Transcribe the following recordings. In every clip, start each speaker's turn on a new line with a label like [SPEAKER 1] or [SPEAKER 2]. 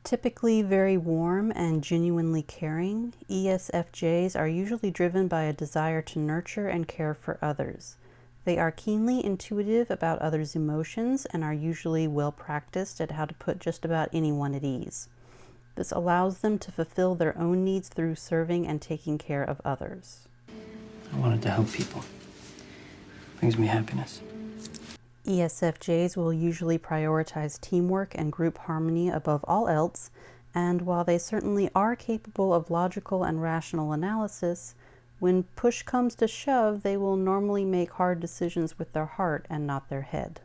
[SPEAKER 1] Typically very warm and genuinely caring, ESFJs are usually driven by a desire to nurture and care for others. They are keenly intuitive about others' emotions and are usually well practiced at how to put just about anyone at ease. This allows them to fulfill their own needs through serving and taking care of others.
[SPEAKER 2] I wanted to help people. Brings me happiness.
[SPEAKER 1] ESFJs will usually prioritize teamwork and group harmony above all else, and while they certainly are capable of logical and rational analysis, when push comes to shove, they will normally make hard decisions with their heart and not their head.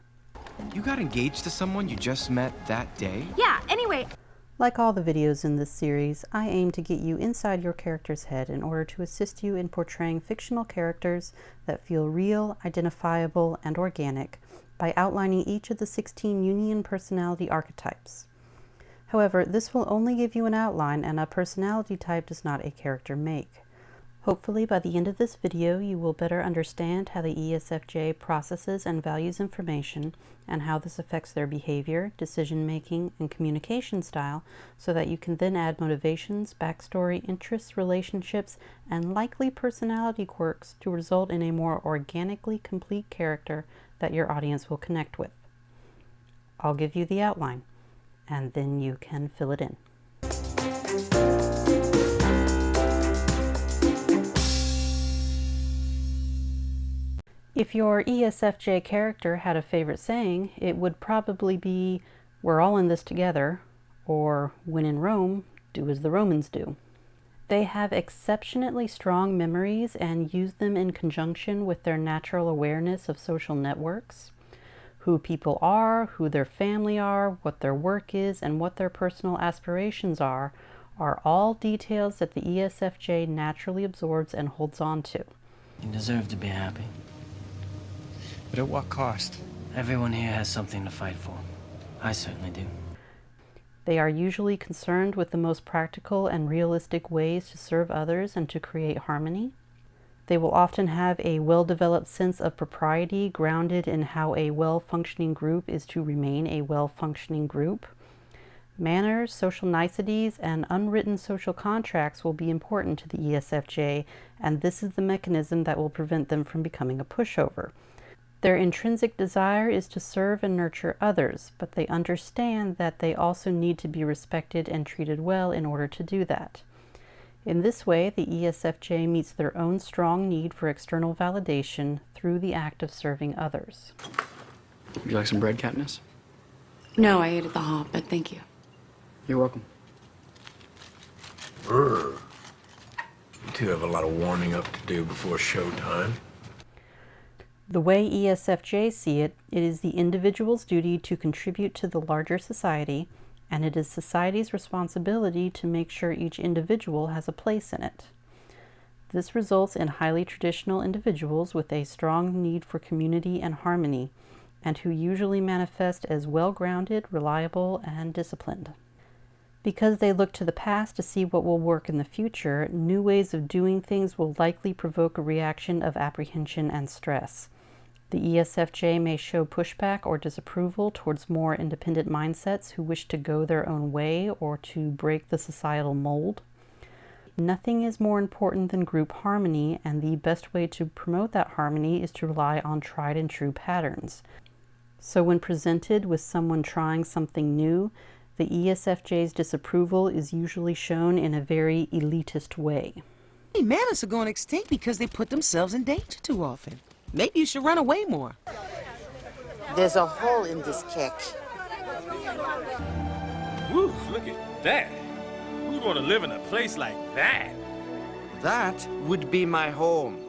[SPEAKER 3] You got engaged to someone you just met that day?
[SPEAKER 4] Yeah, anyway.
[SPEAKER 1] Like all the videos in this series, I aim to get you inside your character's head in order to assist you in portraying fictional characters that feel real, identifiable, and organic by outlining each of the 16 Jungian personality archetypes. However, this will only give you an outline, and a personality type does not a character make. Hopefully by the end of this video you will better understand how the ESFJ processes and values information and how this affects their behavior, decision making, and communication style, so that you can then add motivations, backstory, interests, relationships, and likely personality quirks to result in a more organically complete character that your audience will connect with. I'll give you the outline, and then you can fill it in. If your ESFJ character had a favorite saying, it would probably be, "We're all in this together," or "When in Rome, do as the Romans do." They have exceptionally strong memories and use them in conjunction with their natural awareness of social networks. Who people are, who their family are, what their work is, and what their personal aspirations are all details that the ESFJ naturally absorbs and holds on to.
[SPEAKER 2] You deserve to be happy.
[SPEAKER 3] But at what cost?
[SPEAKER 2] Everyone here has something to fight for. I certainly do.
[SPEAKER 1] They are usually concerned with the most practical and realistic ways to serve others and to create harmony. They will often have a well-developed sense of propriety grounded in how a well-functioning group is to remain a well-functioning group. Manners, social niceties, and unwritten social contracts will be important to the ESFJ, and this is the mechanism that will prevent them from becoming a pushover. Their intrinsic desire is to serve and nurture others, but they understand that they also need to be respected and treated well in order to do that. In this way, the ESFJ meets their own strong need for external validation through the act of serving others.
[SPEAKER 5] Would you like some bread, Katniss?
[SPEAKER 6] No, I ate at the hall, but thank you.
[SPEAKER 5] You're welcome.
[SPEAKER 7] You two have a lot of warming up to do before showtime.
[SPEAKER 1] The way ESFJs see it, it is the individual's duty to contribute to the larger society, and it is society's responsibility to make sure each individual has a place in it. This results in highly traditional individuals with a strong need for community and harmony, and who usually manifest as well-grounded, reliable, and disciplined. Because they look to the past to see what will work in the future, new ways of doing things will likely provoke a reaction of apprehension and stress. The ESFJ may show pushback or disapproval towards more independent mindsets who wish to go their own way or to break the societal mold. Nothing is more important than group harmony, and the best way to promote that harmony is to rely on tried and true patterns. So when presented with someone trying something new, the ESFJ's disapproval is usually shown in a very elitist way.
[SPEAKER 8] Manners are going extinct because they put themselves in danger too often. Maybe you should run away more.
[SPEAKER 9] There's a hole in this cake.
[SPEAKER 10] Woo, look at that. Who'd want to live in a place like that?
[SPEAKER 11] That would be my home.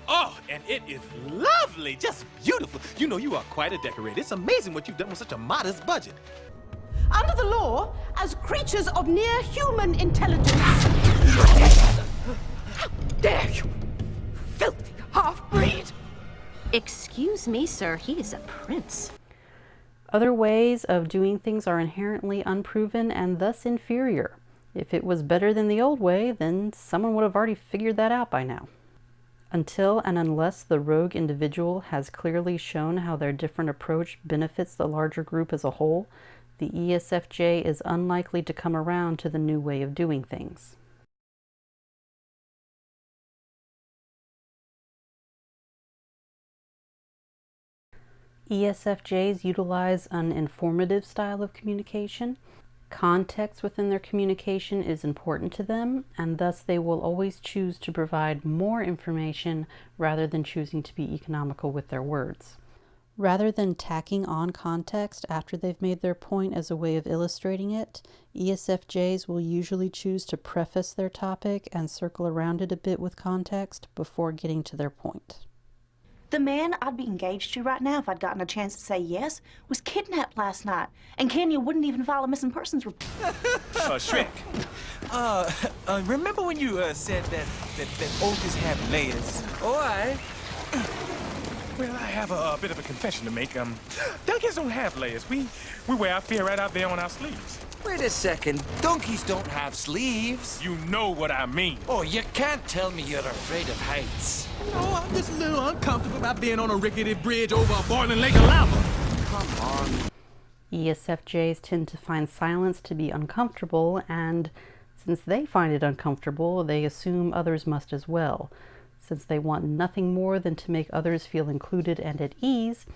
[SPEAKER 10] Oh, and it is lovely, just beautiful. You know, you are quite a decorator. It's amazing what you've done with such a modest budget.
[SPEAKER 8] Under the law, as creatures of near human intelligence. How dare you, filthy half-breed!
[SPEAKER 4] Excuse me, sir, he is a prince.
[SPEAKER 1] Other ways of doing things are inherently unproven and thus inferior. If it was better than the old way, then someone would have already figured that out by now. Until and unless the rogue individual has clearly shown how their different approach benefits the larger group as a whole, the ESFJ is unlikely to come around to the new way of doing things. ESFJs utilize an informative style of communication. Context within their communication is important to them, and thus they will always choose to provide more information rather than choosing to be economical with their words. Rather than tacking on context after they've made their point as a way of illustrating it, ESFJs will usually choose to preface their topic and circle around it a bit with context before getting to their point.
[SPEAKER 12] The man I'd be engaged to right now if I'd gotten a chance to say yes was kidnapped last night, and Kenya wouldn't even file a missing persons report.
[SPEAKER 10] Shrek. Remember when you said that ogres have layers?
[SPEAKER 11] Oh, aye.
[SPEAKER 10] Well, I have a bit of a confession to make. Donkeys don't have layers. We wear our fear right out there on our sleeves.
[SPEAKER 11] Wait a second. Donkeys don't have sleeves.
[SPEAKER 10] You know what I mean.
[SPEAKER 11] Oh, you can't tell me you're afraid of heights.
[SPEAKER 10] No, I'm just a little uncomfortable about being on a rickety bridge over a boiling lake of lava.
[SPEAKER 11] Come on.
[SPEAKER 1] ESFJs tend to find silence to be uncomfortable, and since they find it uncomfortable, they assume others must as well. Since they want nothing more than to make others feel included and at ease,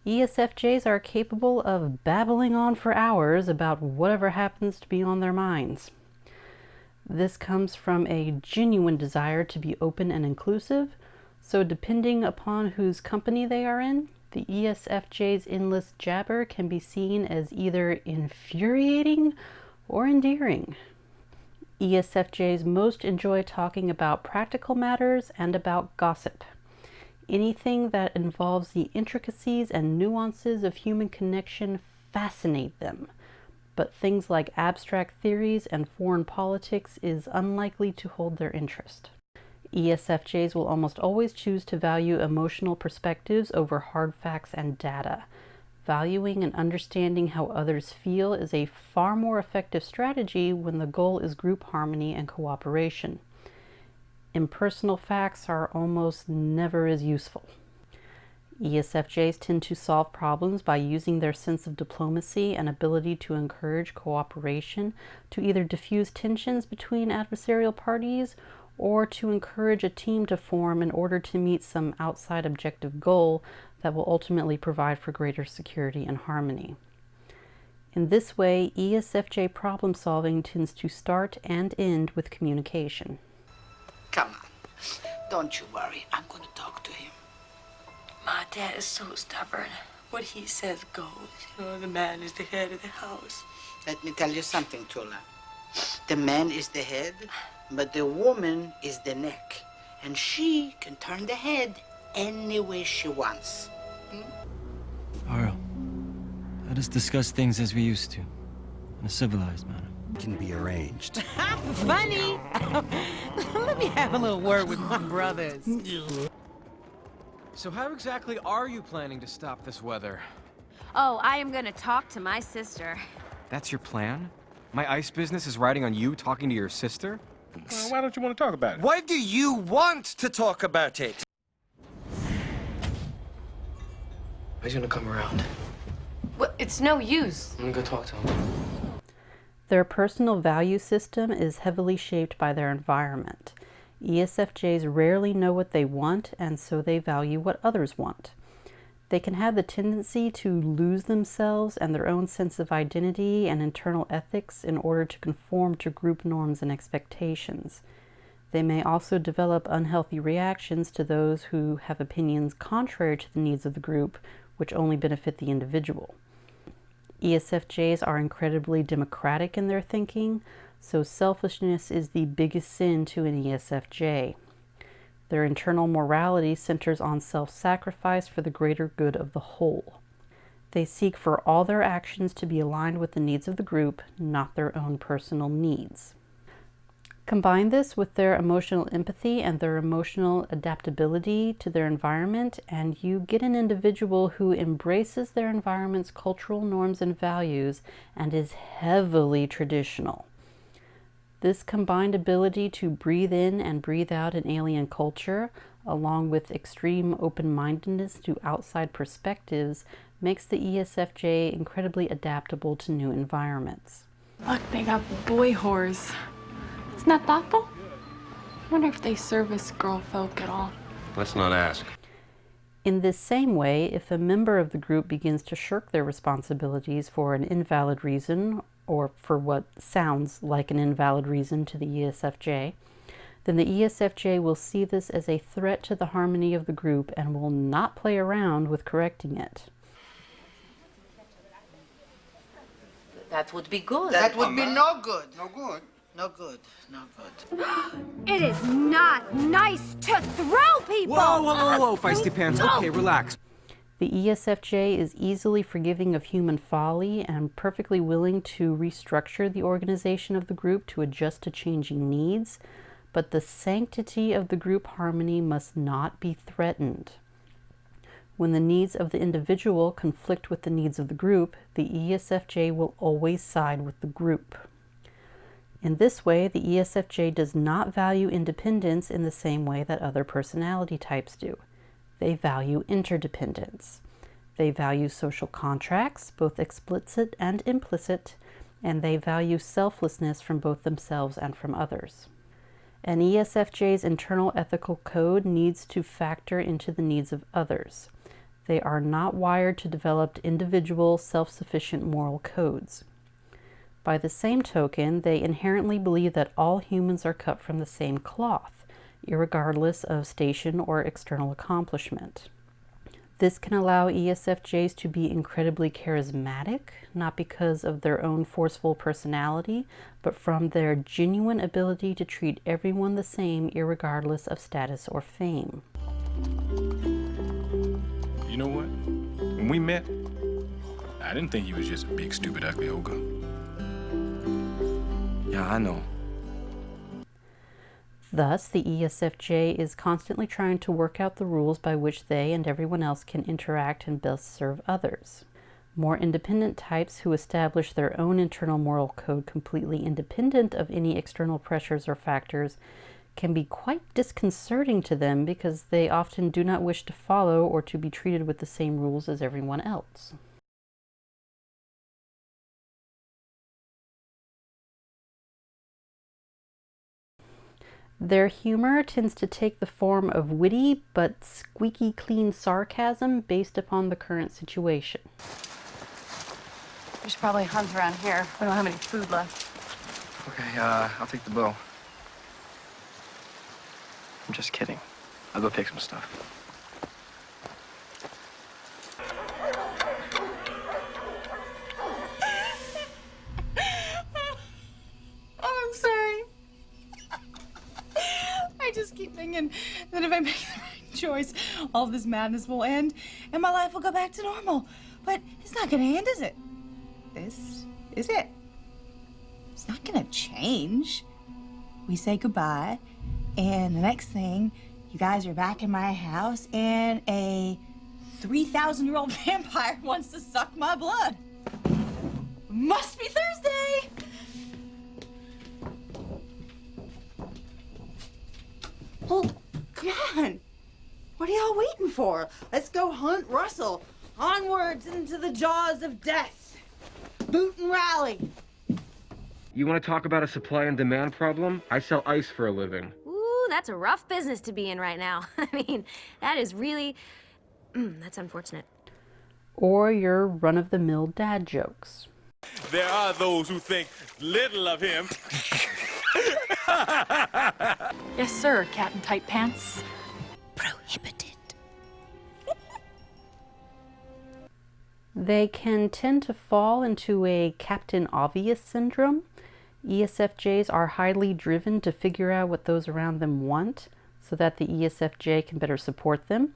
[SPEAKER 1] ESFJs are capable of babbling on for hours about whatever happens to be on their minds. This comes from a genuine desire to be open and inclusive, so depending upon whose company they are in, the ESFJ's endless jabber can be seen as either infuriating or endearing. ESFJs most enjoy talking about practical matters and about gossip. Anything that involves the intricacies and nuances of human connection fascinate them, but things like abstract theories and foreign politics is unlikely to hold their interest. ESFJs will almost always choose to value emotional perspectives over hard facts and data. Valuing and understanding how others feel is a far more effective strategy when the goal is group harmony and cooperation. Impersonal facts are almost never as useful. ESFJs tend to solve problems by using their sense of diplomacy and ability to encourage cooperation to either diffuse tensions between adversarial parties or to encourage a team to form in order to meet some outside objective goal that will ultimately provide for greater security and harmony. In this way, ESFJ problem solving tends to start and end with communication.
[SPEAKER 9] Come on. Don't you worry. I'm going to talk to him.
[SPEAKER 13] My dad is so stubborn. What he says goes. You know, the man is the head of the house.
[SPEAKER 9] Let me tell you something, Tula. The man is the head, but the woman is the neck. And she can turn the head any way she wants.
[SPEAKER 2] Arl, let us discuss things as we used to, in a civilized manner.
[SPEAKER 11] Can be arranged.
[SPEAKER 8] Funny. Let me have a little word with my brothers.
[SPEAKER 3] So how exactly are you planning to stop this weather?
[SPEAKER 4] Oh, I am gonna talk to my sister.
[SPEAKER 3] That's your plan? My ice business is riding on you talking to your sister?
[SPEAKER 10] Why don't you want to talk about it?
[SPEAKER 11] Why do you want to talk about it?
[SPEAKER 5] He's gonna come around.
[SPEAKER 13] Well, it's no use.
[SPEAKER 5] I'm gonna go talk to him.
[SPEAKER 1] Their personal value system is heavily shaped by their environment. ESFJs rarely know what they want, and so they value what others want. They can have the tendency to lose themselves and their own sense of identity and internal ethics in order to conform to group norms and expectations. They may also develop unhealthy reactions to those who have opinions contrary to the needs of the group, which only benefit the individual. ESFJs are incredibly democratic in their thinking, so selfishness is the biggest sin to an ESFJ. Their internal morality centers on self-sacrifice for the greater good of the whole. They seek for all their actions to be aligned with the needs of the group, not their own personal needs. Combine this with their emotional empathy and their emotional adaptability to their environment, and you get an individual who embraces their environment's cultural norms and values and is heavily traditional. This combined ability to breathe in and breathe out an alien culture, along with extreme open-mindedness to outside perspectives, makes the ESFJ incredibly adaptable to new environments.
[SPEAKER 6] Look, they got boy whores. Isn't that thoughtful? I wonder if they service girl folk at all.
[SPEAKER 14] Let's not ask.
[SPEAKER 1] In this same way, if a member of the group begins to shirk their responsibilities for an invalid reason, or for what sounds like an invalid reason to the ESFJ, then the ESFJ will see this as a threat to the harmony of the group and will not play around with correcting it.
[SPEAKER 9] That would be good. That would be no good. No good. No good. No good.
[SPEAKER 4] It is not nice to throw people!
[SPEAKER 3] Whoa, feisty pants. Okay, relax.
[SPEAKER 1] The ESFJ is easily forgiving of human folly and perfectly willing to restructure the organization of the group to adjust to changing needs, but the sanctity of the group harmony must not be threatened. When the needs of the individual conflict with the needs of the group, the ESFJ will always side with the group. In this way, the ESFJ does not value independence in the same way that other personality types do. They value interdependence. They value social contracts, both explicit and implicit, and they value selflessness from both themselves and from others. An ESFJ's internal ethical code needs to factor into the needs of others. They are not wired to develop individual, self-sufficient moral codes. By the same token, they inherently believe that all humans are cut from the same cloth, irregardless of station or external accomplishment. This can allow ESFJs to be incredibly charismatic, not because of their own forceful personality, but from their genuine ability to treat everyone the same, irregardless of status or fame.
[SPEAKER 10] You know what? When we met, I didn't think you was just a big, stupid, ugly ogre.
[SPEAKER 2] Yeah, I know.
[SPEAKER 1] Thus, the ESFJ is constantly trying to work out the rules by which they and everyone else can interact and best serve others. More independent types who establish their own internal moral code completely independent of any external pressures or factors can be quite disconcerting to them because they often do not wish to follow or to be treated with the same rules as everyone else. Their humor tends to take the form of witty but squeaky clean sarcasm based upon the current situation.
[SPEAKER 6] We should probably hunt around here. We don't have any food left.
[SPEAKER 14] Okay, I'll take the bow. I'm just kidding. I'll go take some stuff.
[SPEAKER 12] I'm sorry. I just keep thinking that if I make the right choice, all of this madness will end and my life will go back to normal. But it's not gonna end, is it? This is it. It's not gonna change. We say goodbye, and the next thing, you guys are back in my house, and a 3,000-year-old vampire wants to suck my blood. Must be Thursday! Well, come on. What are y'all waiting for? Let's go hunt Russell. Onwards into the jaws of death. Boot and rally.
[SPEAKER 3] You want to talk about a supply and demand problem? I sell ice for a living.
[SPEAKER 4] Ooh, that's a rough business to be in right now. I mean, that is really... that's unfortunate.
[SPEAKER 1] Or your run-of-the-mill dad jokes.
[SPEAKER 10] There are those who think little of him.
[SPEAKER 6] Yes, sir, cat in tight pants.
[SPEAKER 12] Prohibited.
[SPEAKER 1] They can tend to fall into a Captain Obvious syndrome. ESFJs are highly driven to figure out what those around them want so that the ESFJ can better support them.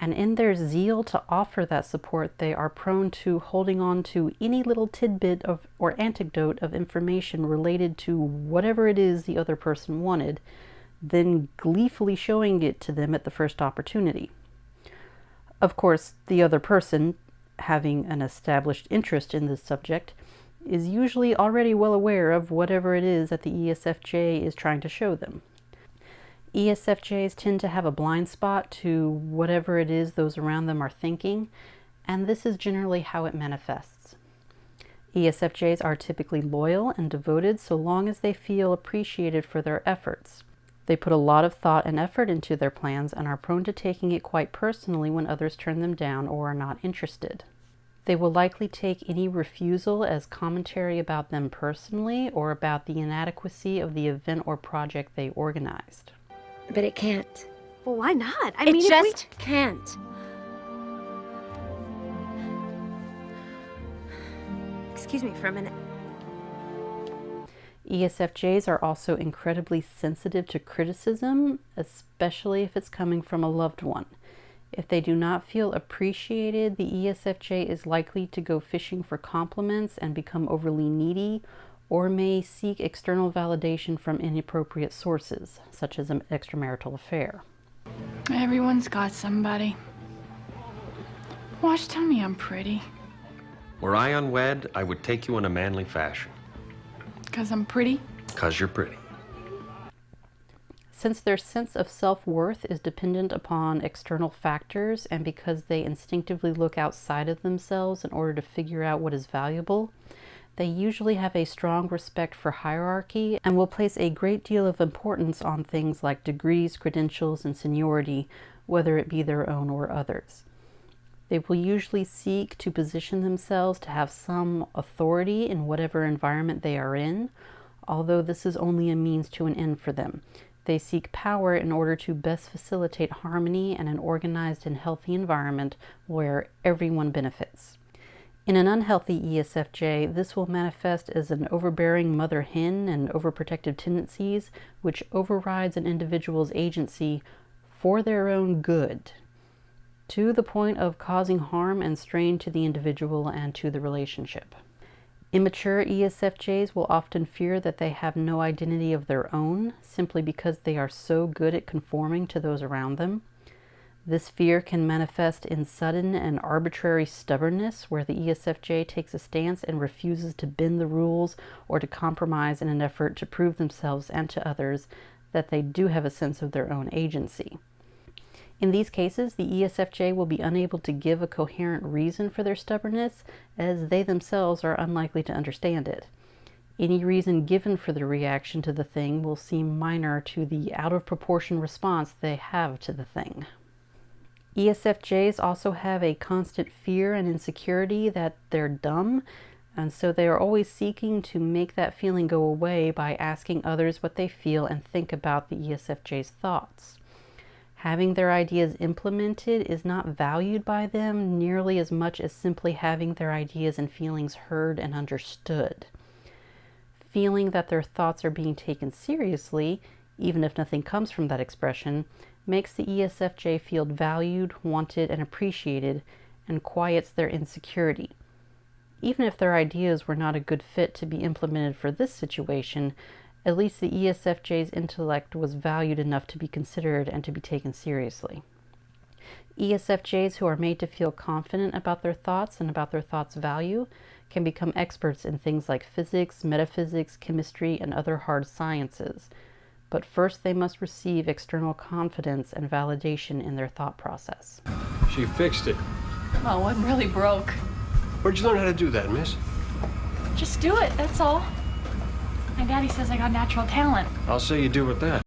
[SPEAKER 1] And in their zeal to offer that support, they are prone to holding on to any little tidbit of or anecdote of information related to whatever it is the other person wanted, then gleefully showing it to them at the first opportunity. Of course, the other person, having an established interest in this subject, is usually already well aware of whatever it is that the ESFJ is trying to show them. ESFJs tend to have a blind spot to whatever it is those around them are thinking, and this is generally how it manifests. ESFJs are typically loyal and devoted so long as they feel appreciated for their efforts. They put a lot of thought and effort into their plans and are prone to taking it quite personally when others turn them down or are not interested. They will likely take any refusal as commentary about them personally or about the inadequacy of the event or project they organized.
[SPEAKER 4] But it can't. Well, why not? I mean,
[SPEAKER 6] just
[SPEAKER 4] can't. Excuse me for a minute.
[SPEAKER 1] ESFJs are also incredibly sensitive to criticism, especially if it's coming from a loved one. If they do not feel appreciated, the ESFJ is likely to go fishing for compliments and become overly needy, or may seek external validation from inappropriate sources, such as an extramarital affair.
[SPEAKER 6] Everyone's got somebody. Watch, tell me I'm pretty.
[SPEAKER 15] Were I unwed, I would take you in a manly fashion.
[SPEAKER 6] 'Cause I'm pretty?
[SPEAKER 15] 'Cause you're pretty.
[SPEAKER 1] Since their sense of self-worth is dependent upon external factors, and because they instinctively look outside of themselves in order to figure out what is valuable, they usually have a strong respect for hierarchy and will place a great deal of importance on things like degrees, credentials, and seniority, whether it be their own or others. They will usually seek to position themselves to have some authority in whatever environment they are in, although this is only a means to an end for them. They seek power in order to best facilitate harmony and an organized and healthy environment where everyone benefits. In an unhealthy ESFJ, this will manifest as an overbearing mother hen and overprotective tendencies, which overrides an individual's agency for their own good, to the point of causing harm and strain to the individual and to the relationship. Immature ESFJs will often fear that they have no identity of their own, simply because they are so good at conforming to those around them. This fear can manifest in sudden and arbitrary stubbornness, where the ESFJ takes a stance and refuses to bend the rules or to compromise in an effort to prove themselves and to others that they do have a sense of their own agency. In these cases, the ESFJ will be unable to give a coherent reason for their stubbornness, as they themselves are unlikely to understand it. Any reason given for the reaction to the thing will seem minor to the out-of-proportion response they have to the thing. ESFJs also have a constant fear and insecurity that they're dumb, and so they are always seeking to make that feeling go away by asking others what they feel and think about the ESFJ's thoughts. Having their ideas implemented is not valued by them nearly as much as simply having their ideas and feelings heard and understood. Feeling that their thoughts are being taken seriously, even if nothing comes from that expression, makes the ESFJ feel valued, wanted, and appreciated, and quiets their insecurity. Even if their ideas were not a good fit to be implemented for this situation, at least the ESFJ's intellect was valued enough to be considered and to be taken seriously. ESFJs who are made to feel confident about their thoughts and about their thoughts' value can become experts in things like physics, metaphysics, chemistry, and other hard sciences. But first they must receive external confidence and validation in their thought process.
[SPEAKER 16] She fixed it.
[SPEAKER 6] Well, one really broke.
[SPEAKER 16] Where'd you learn how to do that, miss?
[SPEAKER 6] Just do it, that's all. My daddy says I got natural talent.
[SPEAKER 16] I'll say you do with that.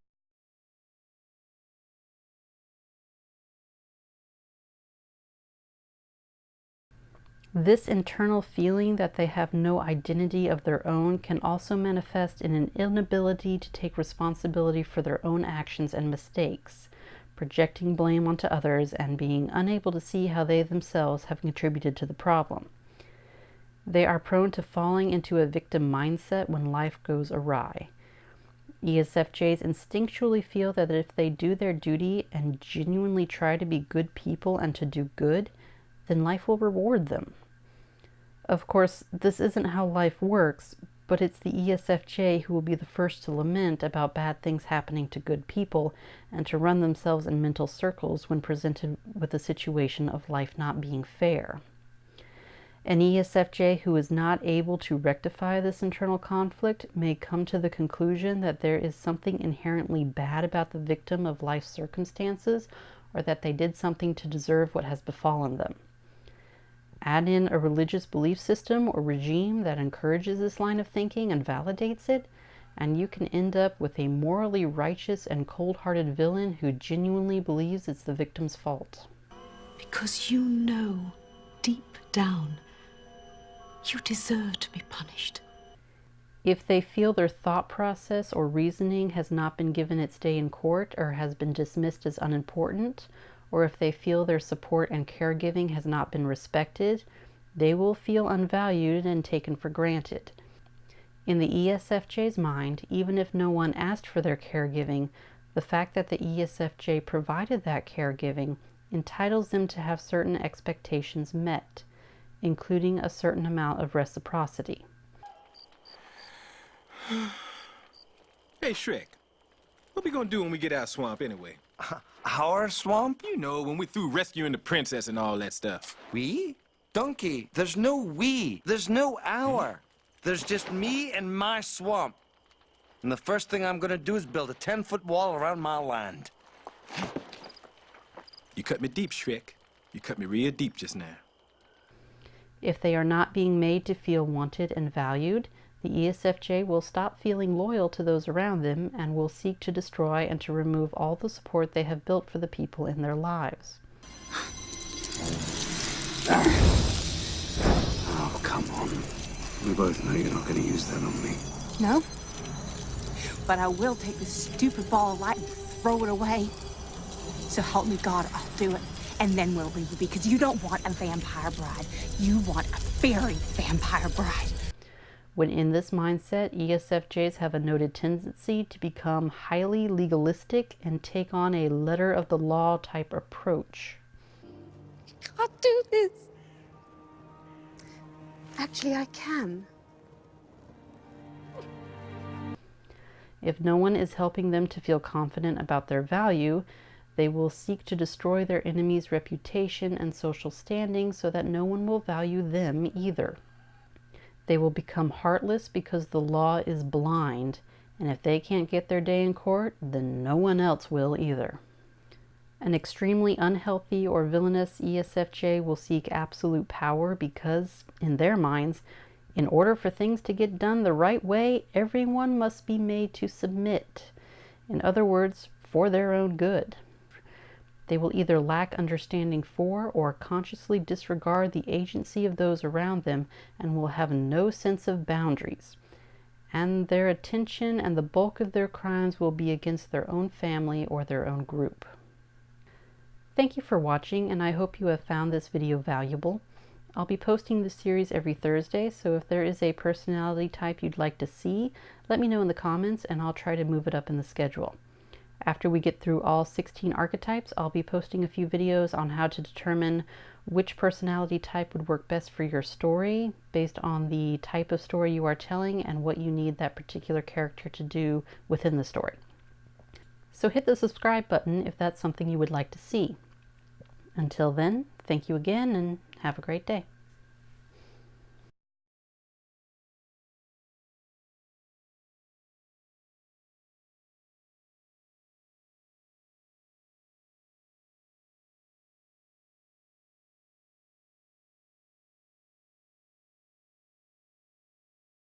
[SPEAKER 1] This internal feeling that they have no identity of their own can also manifest in an inability to take responsibility for their own actions and mistakes, projecting blame onto others and being unable to see how they themselves have contributed to the problem. They are prone to falling into a victim mindset when life goes awry. ESFJs instinctually feel that if they do their duty and genuinely try to be good people and to do good, then life will reward them. Of course, this isn't how life works, but it's the ESFJ who will be the first to lament about bad things happening to good people and to run themselves in mental circles when presented with a situation of life not being fair. An ESFJ who is not able to rectify this internal conflict may come to the conclusion that there is something inherently bad about the victim of life's circumstances, or that they did something to deserve what has befallen them. Add in a religious belief system or regime that encourages this line of thinking and validates it, and you can end up with a morally righteous and cold-hearted villain who genuinely believes it's the victim's fault.
[SPEAKER 17] Because you know, deep down, you deserve to be punished.
[SPEAKER 1] If they feel their thought process or reasoning has not been given its day in court or has been dismissed as unimportant, or if they feel their support and caregiving has not been respected, they will feel unvalued and taken for granted. In the ESFJ's mind, even if no one asked for their caregiving, the fact that the ESFJ provided that caregiving entitles them to have certain expectations met, including a certain amount of reciprocity.
[SPEAKER 10] Hey, Shrek. What we gonna do when we get out of swamp anyway?
[SPEAKER 11] Our swamp?
[SPEAKER 10] You know, when we through rescuing the princess and all that stuff.
[SPEAKER 11] We? Donkey, there's no we. There's no our. There's just me and my swamp. And the first thing I'm gonna do is build a 10-foot wall around my land.
[SPEAKER 10] You cut me deep, Shrek. You cut me real deep just now.
[SPEAKER 1] If they are not being made to feel wanted and valued, the ESFJ will stop feeling loyal to those around them and will seek to destroy and to remove all the support they have built for the people in their lives.
[SPEAKER 7] Oh, come on. We both know you're not going to use that on me.
[SPEAKER 17] No? But I will take this stupid ball of light and throw it away. So help me God, I'll do it. And then we'll leave because you don't want a vampire bride. You want a fairy vampire bride.
[SPEAKER 1] When in this mindset, ESFJs have a noted tendency to become highly legalistic and take on a letter of the law type approach.
[SPEAKER 17] Can't do this. Actually, I can.
[SPEAKER 1] If no one is helping them to feel confident about their value, they will seek to destroy their enemy's reputation and social standing so that no one will value them either. They will become heartless because the law is blind, and if they can't get their day in court, then no one else will either. An extremely unhealthy or villainous ESFJ will seek absolute power because, in their minds, in order for things to get done the right way, everyone must be made to submit. In other words, for their own good. They will either lack understanding for or consciously disregard the agency of those around them and will have no sense of boundaries. And their attention and the bulk of their crimes will be against their own family or their own group. Thank you for watching, and I hope you have found this video valuable. I'll be posting this series every Thursday, so if there is a personality type you'd like to see, let me know in the comments and I'll try to move it up in the schedule. After we get through all 16 archetypes, I'll be posting a few videos on how to determine which personality type would work best for your story based on the type of story you are telling and what you need that particular character to do within the story. So hit the subscribe button if that's something you would like to see. Until then, thank you again and have a great day.